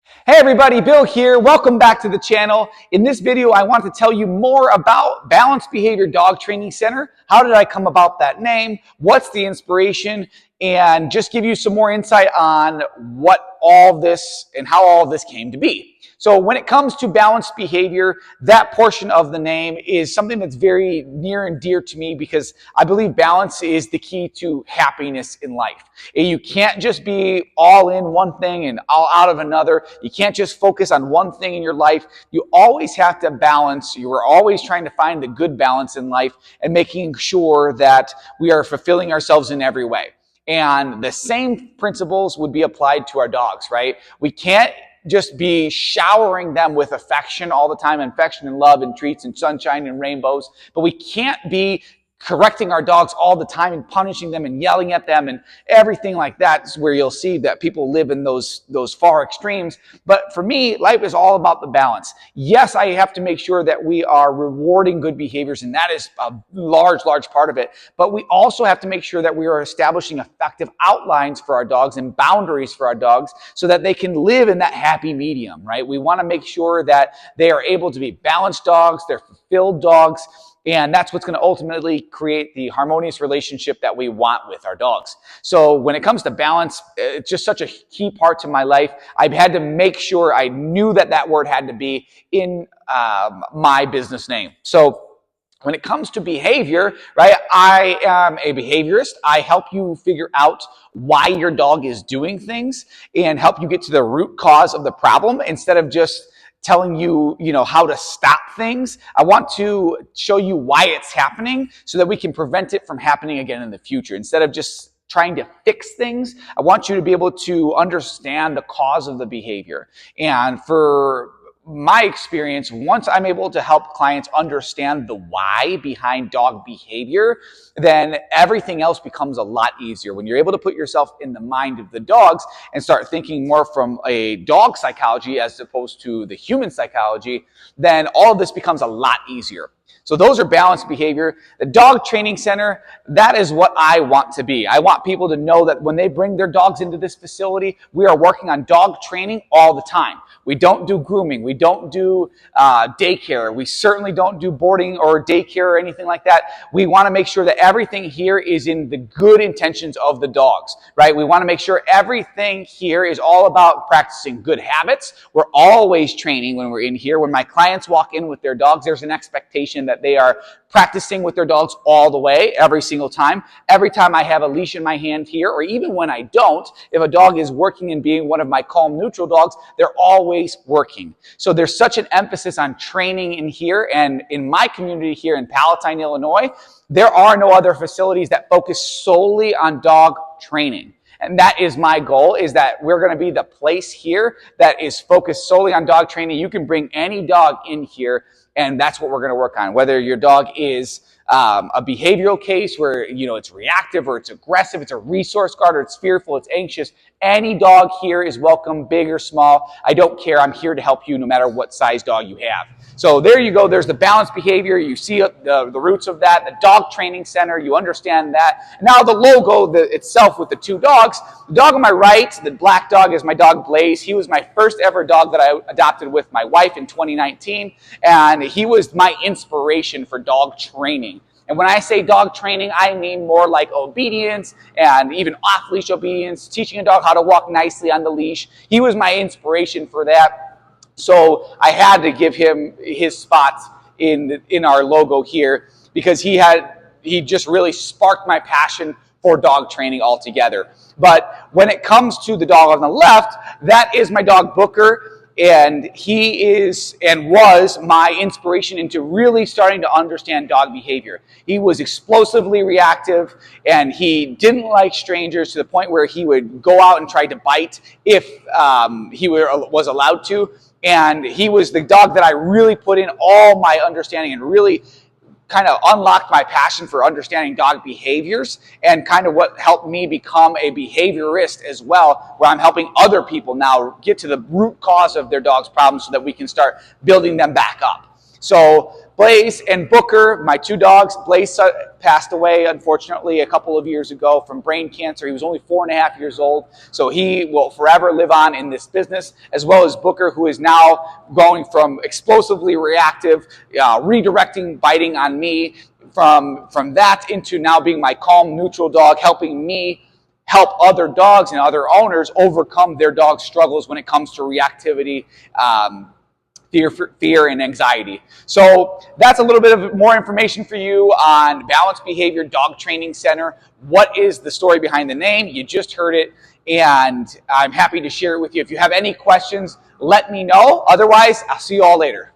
Hey everybody, Bill here. Welcome back to the channel. In this video, I want to tell you more about Balanced Behavior Dog Training Center. How did I come about that name? What's the inspiration? And just give you some more insight on what all this and how all this came to be. So when it comes to balanced behavior, that portion of the name is something that's very near and dear to me because I believe balance is the key to happiness in life. You can't just be all in one thing and all out of another. You can't just focus on one thing in your life. You always have to balance. You are always trying to find the good balance in life and making sure that we are fulfilling ourselves in every way. And the same principles would be applied to our dogs, right? We can't just be showering them with affection all the time, affection and love and treats and sunshine and rainbows, but we can't be correcting our dogs all the time and punishing them and yelling at them and everything like that is where you'll see that people live in those far extremes. But for me, life is all about the balance. Yes, I have to make sure that we are rewarding good behaviors, and that is a large part of it. But we also have to make sure that we are establishing effective outlines for our dogs and boundaries for our dogs so that they can live in that happy medium, right? We want to make sure that they are able to be balanced dogs, they're fulfilled dogs, and that's what's going to ultimately create the harmonious relationship that we want with our dogs. So when it comes to balance, it's just such a key part to my life. I've had to make sure I knew that that word had to be in my business name. So when it comes to behavior, right, I am a behaviorist. I help you figure out why your dog is doing things and help you get to the root cause of the problem instead of just telling you, how to stop things. I want to show you why it's happening so that we can prevent it from happening again in the future. Instead of just trying to fix things, I want you to be able to understand the cause of the behavior. And for my experience, once I'm able to help clients understand the why behind dog behavior, then everything else becomes a lot easier. When you're able to put yourself in the mind of the dogs and start thinking more from a dog psychology as opposed to the human psychology, then all of this becomes a lot easier. So those are balanced behavior. The dog training center, that is what I want to be. I want people to know that when they bring their dogs into this facility, we are working on dog training all the time. We don't do grooming. We don't do daycare. We certainly don't do boarding or daycare or anything like that. We want to make sure that everything here is in the good intentions of the dogs, right? We want to make sure everything here is all about practicing good habits. We're always training when we're in here. When my clients walk in with their dogs, there's an expectation that they are practicing with their dogs all the way, every single time. Every time I have a leash in my hand here, or even when I don't, if a dog is working and being one of my calm, neutral dogs, they're always working. So there's such an emphasis on training in here, and in my community here in Palatine, Illinois, there are no other facilities that focus solely on dog training. And that is my goal, is that we're going to be the place here that is focused solely on dog training. You can bring any dog in here, and that's what we're going to work on. Whether your dog is a behavioral case where, it's reactive or it's aggressive, it's a resource guard or it's fearful, it's anxious, any dog here is welcome, big or small. I don't care. I'm here to help you no matter what size dog you have. So there you go. There's the balanced behavior. You see the roots of that. The dog training center, you understand that. Now the logo itself with the two dogs. The dog on my right, the black dog, is my dog Blaze. He was my first ever dog that I adopted with my wife in 2019. And he was my inspiration for dog training. And when I say dog training, I mean more like obedience and even off-leash obedience, teaching a dog how to walk nicely on the leash. He was my inspiration for that. So I had to give him his spot in our logo here because he just really sparked my passion for dog training altogether. But when it comes to the dog on the left, that is my dog Booker. And he is and was my inspiration into really starting to understand dog behavior. He was explosively reactive, and he didn't like strangers to the point where he would go out and try to bite if he was allowed to. And he was the dog that I really put in all my understanding and really kind of unlocked my passion for understanding dog behaviors, and kind of what helped me become a behaviorist as well, where I'm helping other people now get to the root cause of their dog's problems so that we can start building them back up. So Blaze and Booker, my two dogs. Blaze passed away, unfortunately, a couple of years ago from brain cancer. He was only 4.5 years old, so he will forever live on in this business, as well as Booker, who is now going from explosively reactive, redirecting, biting on me, from that into now being my calm, neutral dog, helping me help other dogs and other owners overcome their dog's struggles when it comes to reactivity, fear and anxiety. So that's a little bit of more information for you on Balanced Behavior Dog Training Center. What is the story behind the name? You just heard it, and I'm happy to share it with you. If you have any questions, let me know. Otherwise, I'll see you all later.